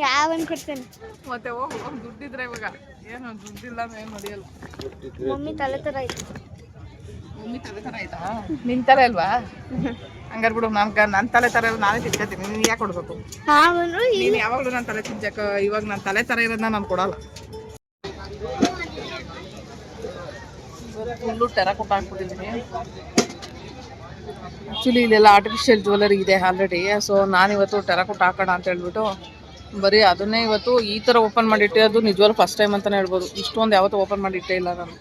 ಯಾವನ್ ಕೊಡ್ತೇನೆ ಮತ್ತೆ ಹೋಗು ದುಡ್ಡಿದ್ರೆ ಇವಾಗ ಏನು ದುಡ್ಡಿಲ್ಲ ಏನು ನಡೆಯಲ್ಲ. ಮಮ್ಮಿ ತಲೆ ತರ ಆಯ್ತು. ಮಮ್ಮಿ ತಲೆ ತರ ಆಯ್ತಾ? ನಿನ್ ತಲೆ ಅಲ್ವಾ? ಹಂಗಾರೆ ಬಿಡು, ನನ್ನ ತಲೆ ತರ ನಾನೇ ತಿನ್ಕೋತೀನಿ, ನೀನು ಯಾಕೆ ಕೊಡ್ಬೇಕು? ನೀನು ಯಾವಾಗಲೂ ನನ್ನ ತಲೆ ತಿಂಜಕ, ಇವಾಗ ನನ್ನ ತಲೆ ತರ ಇರೋದನ್ನ ನಾನು ಕೊಡಲ್ಲ. ಫುಲ್ಲು ಟೆರಕೋಟ ಹಾಕ್ಬಿಟ್ಟಿದ್ದೀನಿ. ಆ್ಯಕ್ಚುಲಿ ಇಲ್ಲೆಲ್ಲ ಆರ್ಟಿಫಿಷಿಯಲ್ ಜ್ಯುವೆಲರಿ ಇದೆ ಆಲ್ರೆಡಿ. ಸೊ ನಾನಿವತ್ತು ಟೆರಕೋಟ ಹಾಕೋಣ ಅಂತ ಹೇಳ್ಬಿಟ್ಟು ಬರೀ ಅದನ್ನೇ ಇವತ್ತು ಈ ಥರ ಓಪನ್ ಮಾಡಿಟ್ಟೆ. ಅದು ನಿಜವಾಗ್ಲೂ ಫಸ್ಟ್ ಟೈಮ್ ಅಂತಲೇ ಹೇಳ್ಬೋದು. ಇಷ್ಟೊಂದು ಯಾವತ್ತೂ ಓಪನ್ ಮಾಡಿಟ್ಟೇ ಇಲ್ಲ ನಾನು.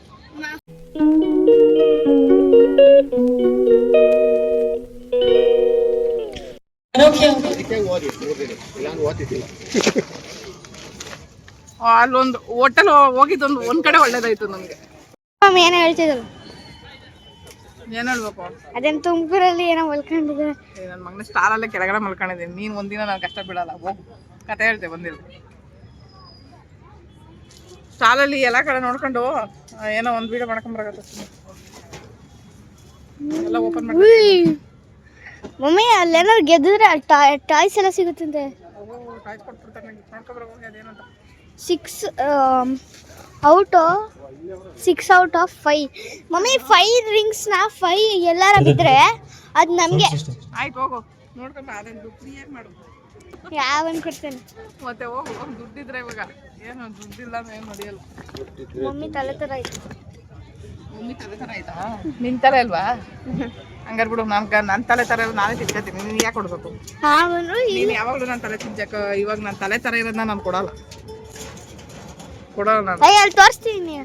ಅಲ್ಲೊಂದು ಹೋಟೆಲ್ ಹೋಗಿದ್ದೊಂದು ಒಂದ್ ಕಡೆ ಒಳ್ಳೇದಾಯ್ತು ನನಗೆ. ಏನೋ ಹೇಳ್ತಿದ್ರು. ಏನ್ ಹೇಳ್ಬೇಕು? ಅದೇನು ತುಮಕೂರಲ್ಲಿ ಏನೋ ಮಲ್ಕೊಂಡಿದ್ದೆ. ನನ್ನ ಮಗನ ಸ್ಟಾರಲ್ಲೇ ಕೆಳಗಡೆ ಮಲ್ಕೊಂಡಿದ್ದೀನಿ. ನೀನು ಒಂದಿನ ನಾನು ಕಷ್ಟ ಬಿಡಲ್ಲ, ಹೋಗು ಕತೆ ಹೇಳ್ತೆ ಬಂದಿಲ್ಲ. ಸ್ಟಾಲಲ್ಲಿ ಎಲ್ಲ ಕಡೆ ನೋಡ್ಕೊಂಡು ಏನೋ ಒಂದು ವೀಡಿಯೋ ಮಾಡ್ಕೊಂಬರಾಗತ್ತೆ. ಎಲ್ಲ ಓಪನ್ ಮಾಡಿ ಮಮ್ಮಿ ಅಲ್ಲೇನಾದ್ರು ಗೆದ್ದಿದ್ರೆ ಟಾಯ್ಸ್ ಎಲ್ಲ ಸಿಗುತ್ತಂತೆ. ಟಾಯ್ಸ್ ಕೊಟ್ಬಿಡ್ತಾರೆ ನಂಗೆ, ನೋಡ್ಕೊಬರೋ ಅದೇನಂತ. 6 out of 5. ಮಮ್ಮಿ 5 ರಿಂಗ್ಸ್ನ 5 ಎಲ್ಲಾರ ಬಿದ್ರೆ ಅದು ನಮಗೆ. ಆಯ್ತು ಹೋಗು ನೋಡ್ಕೊಂಬ, ಅದನ್ನು ಫ್ರೀಯಾಗಿ ಮಾಡು. ಯಾವನ್ ಕೊಡ್ತೇನೆ ಮತ್ತೆ ಹೋಗು ದುಡ್ಡಿದ್ರೆ ಇವಾಗ ಏನು ದುಡ್ಡಿಲ್ಲ ಏನು ನಡೆಯಲ್ಲ. ಮಮ್ಮಿ ತಲೆ ತರ ಆಯ್ತು. ಮಮ್ಮಿ ತಲೆ ತರ ಆಯ್ತಾ? ನಿನ್ ತಲೆ ಅಲ್ವಾ? ಹಂಗಾರೆ ಬಿಡು, ನನ್ನ ತಲೆ ತರ ನಾನೇ ತಿನ್ಕೋತೀನಿ, ನೀನು ಯಾಕೆ ಕೊಡ್ಬೇಕು? ನೀನು ಯಾವಾಗಲೂ ನನ್ನ ತಲೆ ತಿಂಜಕ, ಇವಾಗ ನನ್ನ ತಲೆ ತರ ಇರೋದನ್ನ ನಾನು ಕೊಡಲ್ಲ ನಾನು. ಅಲ್ಲಿ ತೋರಿಸ್ತೀನಿ.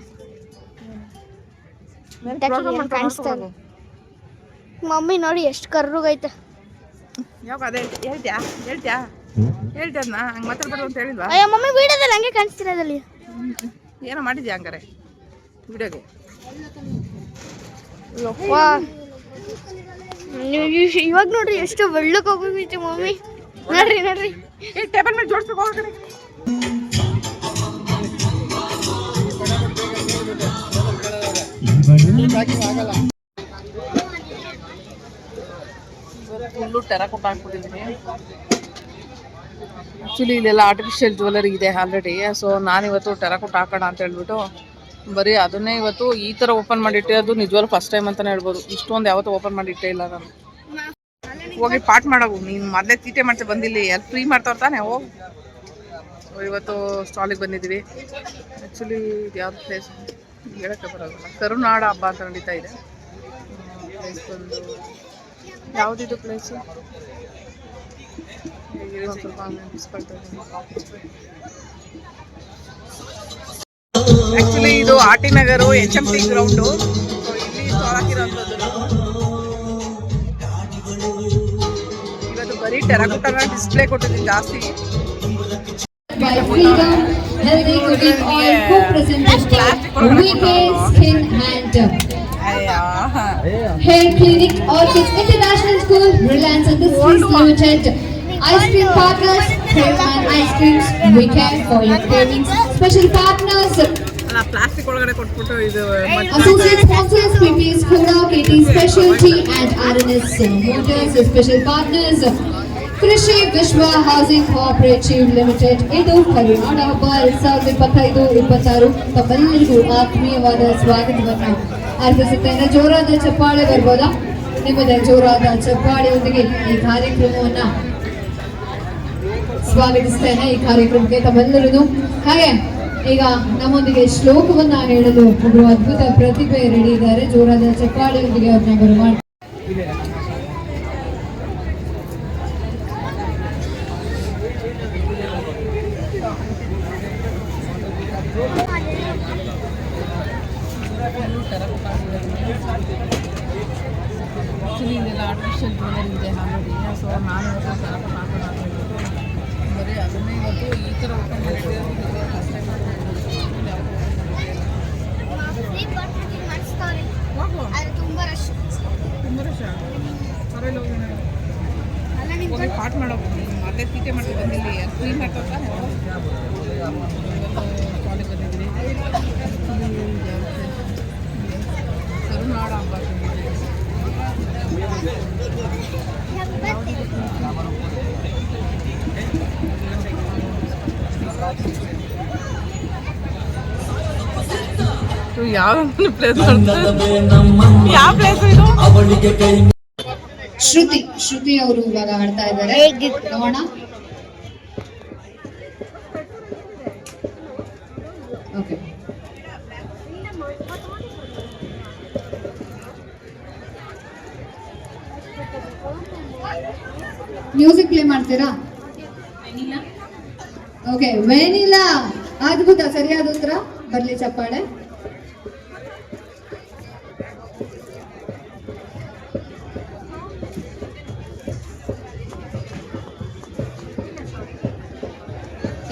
ಮಮ್ಮಿ ನೋಡಿ ಎಷ್ಟು ಕರ್ರುಗೈತೆ. ಯಾವಾಗ ಅದೇ ಹೇಳ್ತ್ಯಾ ಅದನ್ನ ಹಂಗೆ ಮಾತಾಡ್ಬಾರ್ದು ಅಂತ ಹೇಳಿಲ್ವಾ? ಅಯ್ಯೋ ಮಮ್ಮಿ ವಿಡಿಯೋದಲ್ಲಿ ಹಂಗೆ ಕಾಣಿಸ್ತಿರೋದಲ್ಲಿ. ಏನೋ ಮಾಡಿದ್ಯಾ ಹಂಗಾರೆ ವಿಡಿಯೋಗೆ? ಇವಾಗ ನೋಡ್ರಿ ಎಷ್ಟು ಬೆಳ್ಳಕ್ಕೆ ಹೋಗೋಗೈತೆ ಮಮ್ಮಿ. ನೋಡ್ರಿ ಟೇಬಲ್ ಮೇಲೆ ಜೋಡಿಸ್ಬೇಕು. ಹೋಗ್ರಿ ಫುಲ್ಲು ಟೆರಕೋಟ ಹಾಕ್ಬಿಟ್ಟಿದ್ದೀನಿ. ಆ್ಯಕ್ಚುಲಿ ಇಲ್ಲೆಲ್ಲ ಆರ್ಟಿಫಿಷಿಯಲ್ ಜ್ಯುವೆಲರಿ ಇದೆ ಆಲ್ರೆಡಿ. ಸೊ ನಾನಿವತ್ತು ಟೆರಕೋಟ ಹಾಕೋಣ ಅಂತ ಹೇಳ್ಬಿಟ್ಟು ಬರೀ ಅದನ್ನೇ ಇವತ್ತು ಈ ಥರ ಓಪನ್ ಮಾಡಿಟ್ಟೆ. ಅದು ನಿಜವಾಗ್ಲೂ ಫಸ್ಟ್ ಟೈಮ್ ಅಂತಲೇ ಹೇಳ್ಬೋದು. ಇಷ್ಟೊಂದು ಯಾವತ್ತೂ ಓಪನ್ ಮಾಡಿಟ್ಟೇ ಇಲ್ಲ ನಾನು. ಹೋಗಿ ಪಾಠ ಮಾಡೋವು, ನೀನು ಮೊದಲೇ ತೀಟೆ ಮಾಡ್ತಾ ಬಂದಿಲ್ಲ. ಎಲ್ಲಿ ಫ್ರೀ ಮಾಡ್ತಾವ್ರು ತಾನೆ, ಹೋಗು. ಇವತ್ತು ಸ್ಟಾಲಿಗೆ ಬಂದಿದ್ದೀವಿ. ಆ್ಯಕ್ಚುಲಿ ಇದು ಯಾವ್ದು ಪ್ಲೇಸ್ ಹೇಳೋಕ್ಕೆ ಬರೋಲ್ಲ. ಕರುನಾಡ ಹಬ್ಬ ಅಂತ ನಡೀತಾ ಇದೆ. ಪ್ಲೇಸ್ ಬಂದು ಯಾವುದಿದು ಪ್ಲೇಸು? ಒಂದು ಸ್ವಲ್ಪ ನೆನಪಿಸ್ಕೊಳ್ತಾ ಇದ್ದೀನಿ. ಆ್ಯಕ್ಚುಲಿ ಇದು ಆರ್.ಟಿ. ನಗರು HMT ground. ಸೊ ಇಲ್ಲಿ ಸ್ಟಾಲ್ ಹಾಕಿರೋಂಥದ್ದು. ಇವತ್ತು ಬರೀ ಟೆರಕೋಟನ ಡಿಸ್ಪ್ಲೇ ಕೊಟ್ಟಿದ್ದೀನಿ ಜಾಸ್ತಿ. Hair Clinic Orchids International School, Reliance Industries Limited, Ice Cream Partners, Fairman Ice Creams, we care for your cravings. Special partners, plastic ಒಳಗಡೆ ಕೊಟ್ಬಿಟ್ಟು ಇದು associate sponsors PPS Koda, KT Specialty and RNS Motors. Special partners, ಕೃಷಿ ವಿಶ್ವ housing cooperative limited. ಇದು ಕರುನಾಡ ಹಬ್ಬ 2025-26 ತಮ್ಮೆಲ್ಲರಿಗೂ ಆತ್ಮೀಯವಾದ ಸ್ವಾಗತವನ್ನು ಅರ್ಪಿಸುತ್ತೇನೆ. ಜೋರಾದ ಚಪ್ಪಾಳೆ ಬರ್ಬೋದಾ? ನಿಮ್ಮದೇ ಜೋರಾದ ಚಪ್ಪಾಳೆಯೊಂದಿಗೆ ಈ ಕಾರ್ಯಕ್ರಮವನ್ನು ಸ್ವಾಗತಿಸ್ತೇನೆ. ಈ ಕಾರ್ಯಕ್ರಮಕ್ಕೆ ತಮ್ಮೆಲ್ಲರಿಗೂ. ಹಾಗೆ ಈಗ ನಮ್ಮೊಂದಿಗೆ ಶ್ಲೋಕವನ್ನ ಹೇಳಲು ಒಬ್ಬರು ಅದ್ಭುತ ಪ್ರತಿಭೆ ರೆಡಿ ಇದ್ದಾರೆ. ಜೋರಾದ ಚಪ್ಪಾಳೆಯೊಂದಿಗೆ ಅವ್ರನ್ನ ಬರಮಾಡ. ಆ್ಯಕ್ಚುಲಿ ಇದೆಲ್ಲ ಆರ್ಟಿಫಿಷಿಯಲ್ ಜ್ಯುವೆಲರಿ ಇದೆ ಆಲ್ರೆಡಿ. ಸೊ ನಾನು ಇವತ್ತು ಟೆರಕೋಟ ಹಾಕೋಣ ಅಂತ ಹೇಳ್ಬಿಟ್ಟು ಬರೀ ಅದನ್ನೇ ಇವತ್ತು ಈ ಥರ ಓಪನ್ ಮಾಡಿಟ್ಟಿರೋದು ಫಸ್ಟ್ ಟೈಮ್. ತುಂಬ ರಶ್ ಪರವಾಗಿಲ್ಲ. ಹೋಗಿ ಪಾಠ ಮಾಡೋದು, ಮತ್ತೆ ತೀಟೆ ಮಾಡ್ತಾ ಬಂದಿಲ್ಲ. ಎಲ್ಲಿ ಫ್ರೀ ಮಾಡ್ತಾವ ತಾನೆ. ಸ್ಟಾಲಿಗೆ ಬಂದಿದ್ವಿ. ಯಾವ ಪ್ಲೇಸ್ ಯಾವ ಪ್ಲೇಸ್ ಇದು? ಶ್ರುತಿ ಅವರು ಇವಾಗ ಆಡ್ತಾ ಇದ್ದಾರೆ, ನೋಡೋಣ. ಓಕೆ, ಮ್ಯೂಸಿಕ್ ಪ್ಲೇ ಮಾಡ್ತೀರಾ? Okay, vanilla. ಅದ್ಭುತ, ಸರಿಯಾದ ಉತ್ತರ. ಬರ್ಲಿ ಚಪ್ಪಾಳೆ.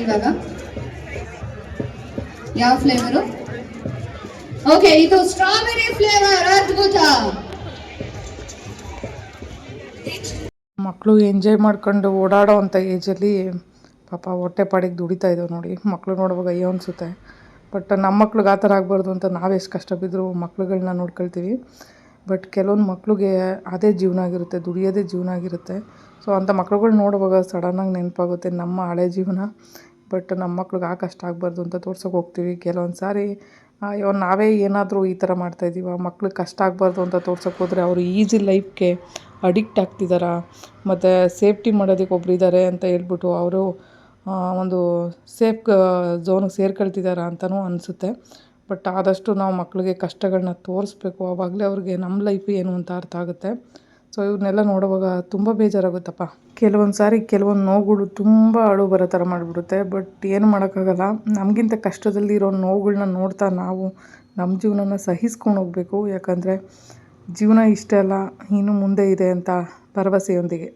ಇವಾಗ ಯಾವ ಫ್ಲೇವರು? ಓಕೆ, ಇದು ಸ್ಟ್ರಾಬೆರಿ ಫ್ಲೇವರ್. ಅದ್ಭುತ. ಮಕ್ಕಳು ಎಂಜಾಯ್ ಮಾಡ್ಕೊಂಡು ಓಡಾಡೋ ಅಂಥ ಏಜಲ್ಲಿ ಪಾಪ ಹೊಟ್ಟೆ ಪಾಡಿಗೆ ದುಡಿತಾ ಇದ್ದಾವೆ ನೋಡಿ. ಮಕ್ಕಳು ನೋಡುವಾಗ ಅಯ್ಯೋ ಅನಿಸುತ್ತೆ. ಬಟ್ ನಮ್ಮ ಮಕ್ಳಿಗೆ ಆ ಥರ ಆಗಬಾರ್ದು ಅಂತ ನಾವೆಷ್ಟು ಕಷ್ಟ ಬಿದ್ದರೂ ಮಕ್ಳುಗಳನ್ನ ನೋಡ್ಕೊಳ್ತೀವಿ. ಬಟ್ ಕೆಲವೊಂದು ಮಕ್ಳಿಗೆ ಅದೇ ಜೀವನ ಆಗಿರುತ್ತೆ, ದುಡಿಯೋದೇ ಜೀವನ ಆಗಿರುತ್ತೆ. ಸೊ ಅಂಥ ಮಕ್ಳುಗಳು ನೋಡುವಾಗ ಸಡನ್ನಾಗಿ ನೆನಪಾಗುತ್ತೆ ನಮ್ಮ ಹಳೆ ಜೀವನ. ಬಟ್ ನಮ್ಮ ಮಕ್ಳಿಗೆ ಆ ಕಷ್ಟ ಆಗಬಾರ್ದು ಅಂತ ತೋರ್ಸೋಕೆ ಹೋಗ್ತೀವಿ. ಕೆಲವೊಂದು ಸಾರಿ ಅಯ್ಯೋ ನಾವೇ ಏನಾದರೂ ಈ ಥರ ಮಾಡ್ತಾಯಿದ್ದೀವ, ಮಕ್ಳಿಗೆ ಕಷ್ಟ ಆಗಬಾರ್ದು ಅಂತ ತೋರ್ಸೋಕೆ ಹೋದರೆ ಅವರು ಈಸಿ ಲೈಫ್ಗೆ ಅಡಿಕ್ಟ್ ಆಗ್ತಿದ್ದಾರಾ, ಮತ್ತು ಸೇಫ್ಟಿ ಮಾಡೋದಕ್ಕೆ ಒಬ್ಬರಿದ್ದಾರೆ ಅಂತ ಹೇಳ್ಬಿಟ್ಟು ಅವರು ಒಂದು ಸೇಫ್ ಝೋನಿಗೆ ಸೇರ್ಕೊಳ್ತಿದ್ದಾರಾ ಅಂತಲೂ ಅನಿಸುತ್ತೆ. ಬಟ್ ಆದಷ್ಟು ನಾವು ಮಕ್ಕಳಿಗೆ ಕಷ್ಟಗಳನ್ನ ತೋರಿಸ್ಬೇಕು, ಆವಾಗಲೇ ಅವ್ರಿಗೆ ನಮ್ಮ ಲೈಫ್ ಏನು ಅಂತ ಅರ್ಥ ಆಗುತ್ತೆ. ಸೊ ಇವನ್ನೆಲ್ಲ ನೋಡುವಾಗ ತುಂಬ ಬೇಜಾರಾಗುತ್ತಪ್ಪ. ಕೆಲವೊಂದು ಸಾರಿ ಕೆಲವೊಂದು ನೋವುಗಳು ತುಂಬ ಅಳು ಬರೋ ಥರ ಮಾಡಿಬಿಡುತ್ತೆ. ಬಟ್ ಏನು ಮಾಡೋಕ್ಕಾಗಲ್ಲ. ನಮಗಿಂತ ಕಷ್ಟದಲ್ಲಿ ಇರೋ ನೋವುಗಳನ್ನ ನೋಡ್ತಾ ನಾವು ನಮ್ಮ ಜೀವನನ ಸಹಿಸ್ಕೊಂಡು ಹೋಗಬೇಕು. ಯಾಕಂದರೆ ಜೀವನ ಇಷ್ಟೇ ಅಲ್ಲ, ಇನ್ನು ಮುಂದೆ ಇದೆ ಅಂತ ಭರವಸೆಯೊಂದಿಗೆ.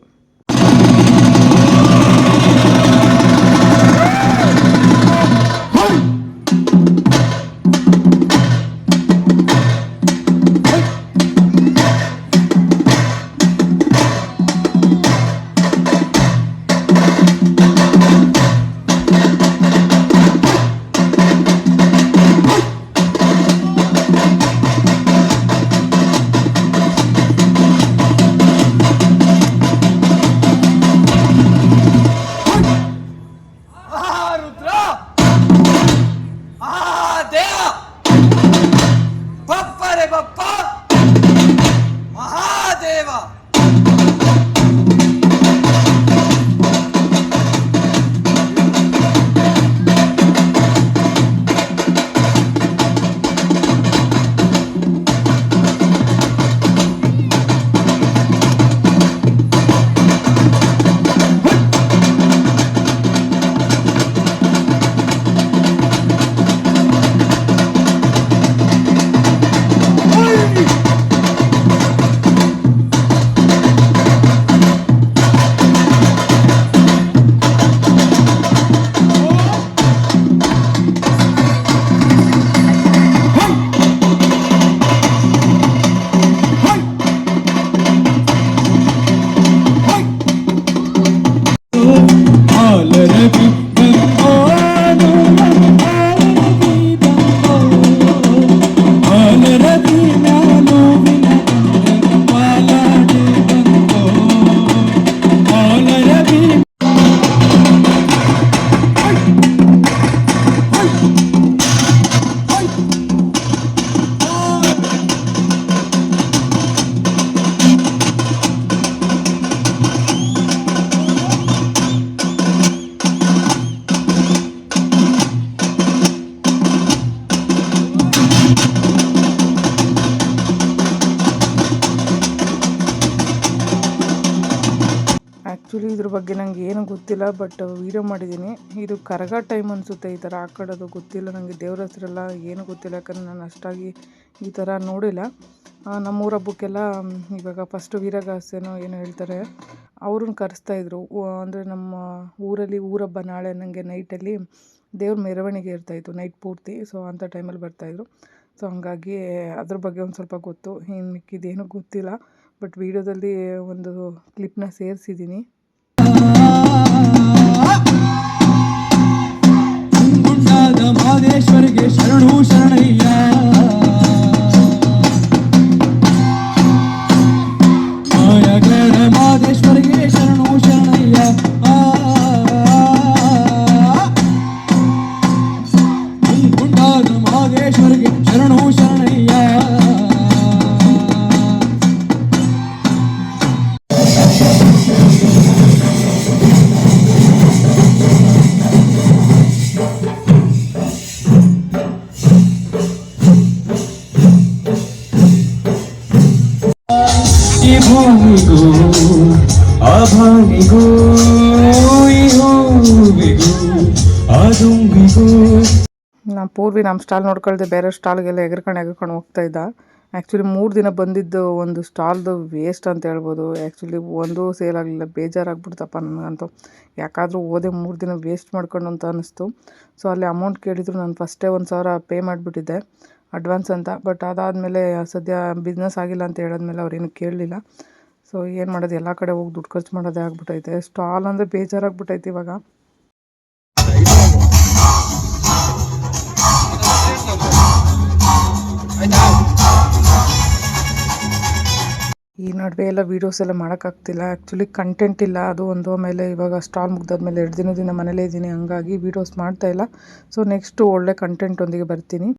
ಆ್ಯಕ್ಚುಲಿ ಇದ್ರ ಬಗ್ಗೆ ನನಗೆ ಏನೂ ಗೊತ್ತಿಲ್ಲ. ಬಟ್ ವೀಡಿಯೋ ಮಾಡಿದ್ದೀನಿ. ಇದು ಕರಗ ಟೈಮ್ ಅನಿಸುತ್ತೆ ಈ ಥರ ಹಾಕೋದು. ಗೊತ್ತಿಲ್ಲ ನನಗೆ, ದೇವ್ರ ಹೆಸರೆಲ್ಲ ಏನೂ ಗೊತ್ತಿಲ್ಲ. ಯಾಕಂದರೆ ನಾನು ಅಷ್ಟಾಗಿ ಈ ಥರ ನೋಡಿಲ್ಲ. ನಮ್ಮೂರ ಹಬ್ಬಕ್ಕೆಲ್ಲ ಇವಾಗ ಫಸ್ಟು ವೀರಗಾಸೆನೋ ಏನೋ ಹೇಳ್ತಾರೆ, ಅವ್ರನ್ನ ಕರೆಸ್ತಾಯಿದ್ರು. ಅಂದರೆ ನಮ್ಮ ಊರಲ್ಲಿ ಊರಹಬ್ಬ ನಾಳೆ ನನಗೆ ನೈಟಲ್ಲಿ ದೇವ್ರ ಮೆರವಣಿಗೆ ಇರ್ತಾಯಿತ್ತು ನೈಟ್ ಪೂರ್ತಿ. ಸೊ ಅಂಥ ಟೈಮಲ್ಲಿ ಬರ್ತಾಯಿದ್ರು. ಸೊ ಹಂಗಾಗಿ ಅದ್ರ ಬಗ್ಗೆ ಒಂದು ಸ್ವಲ್ಪ ಗೊತ್ತು. ಇನ್ನು ಮಿಕ್ಕಿದ್ದೇನೂ ಗೊತ್ತಿಲ್ಲ. ಬಟ್ ವೀಡಿಯೋದಲ್ಲಿ ಒಂದು ಕ್ಲಿಪ್ನ ಸೇರಿಸಿದ್ದೀನಿ. ಮಹದೇಶ್ವರಿಗೆ ಶರಣು ಶರಣಯ್ಯ, ಮಾಯಗಡ ಮಹದೇಶ್ವರಿಗೆ ಶರಣು ಶರಣಯ್ಯ, ಮಹದೇಶ್ವರಿಗೆ ಶರಣು ಭೂಮಿಗೂ ಆ ಭಾನಿಗೂ ಈ ಹೂವಿಗೂ ಆ ದುಂಬಿಗೂ. ನಮ್ಮ ಪೂರ್ವಿ ನಮ್ಮ ಸ್ಟಾಲ್ ನೋಡ್ಕೊಳ್ದೆ ಬೇರೆ ಸ್ಟಾಲ್ಗೆಲ್ಲ ಎಗರ್ಕೊಂಡು ಹೋಗ್ತಾ ಇದ್ದ. ಆ್ಯಕ್ಚುಲಿ 3 ದಿನ ಬಂದಿದ್ದು ಒಂದು ಸ್ಟಾಲ್ದು ವೇಸ್ಟ್ ಅಂತ ಹೇಳ್ಬೋದು. ಆ್ಯಕ್ಚುಲಿ ಒಂದು ಸೇಲ್ ಆಗಲಿಲ್ಲ, ಬೇಜಾರಾಗ್ಬಿಡ್ತಪ್ಪ ನನಗಂತೂ. ಯಾಕಾದರೂ ಓದೆ 3 ದಿನ ವೇಸ್ಟ್ ಮಾಡ್ಕೊಂಡು ಅಂತ ಅನ್ನಿಸ್ತು. ಸೊ ಅಲ್ಲಿ ಅಮೌಂಟ್ ಕೇಳಿದ್ರು, ನಾನು ಫಸ್ಟೇ 1,000 ಪೇ ಮಾಡಿಬಿಟ್ಟಿದ್ದೆ ಅಡ್ವಾನ್ಸ್ ಅಂತ. ಬಟ್ ಅದಾದಮೇಲೆ ಸದ್ಯ ಬಿಸ್ನೆಸ್ ಆಗಿಲ್ಲ ಅಂತ ಹೇಳಿದ್ಮೇಲೆ ಅವ್ರೇನು ಕೇಳಲಿಲ್ಲ. ಸೊ ಏನು ಮಾಡೋದು, ಎಲ್ಲ ಕಡೆ ಹೋಗಿ ದುಡ್ಡು ಖರ್ಚು ಮಾಡೋದೇ ಆಗ್ಬಿಟ್ಟೈತೆ. ಸ್ಟಾಲ್ ಅಂದರೆ ಬೇಜಾರಾಗ್ಬಿಟ್ಟೈತೆ ಇವಾಗ. ಈ ನಡುವೆ ಎಲ್ಲ ವೀಡಿಯೋಸ್ ಎಲ್ಲ ಮಾಡೋಕ್ಕಾಗ್ತಿಲ್ಲ. ಆ್ಯಕ್ಚುಲಿ ಕಂಟೆಂಟ್ ಇಲ್ಲ, ಅದು ಒಂದು. ಆಮೇಲೆ ಇವಾಗ ಸ್ಟಾಲ್ ಮುಗ್ದಾದ್ಮೇಲೆ 2 ದಿನದಿಂದ ಮನೇಲೇ ಇದ್ದೀನಿ, ಹಂಗಾಗಿ ವೀಡಿಯೋಸ್ ಮಾಡ್ತಾಯಿಲ್ಲ. ಸೊ ನೆಕ್ಸ್ಟು ಒಳ್ಳೆ ಕಂಟೆಂಟ್ ಒಂದಿಗೆ ಬರ್ತೀನಿ.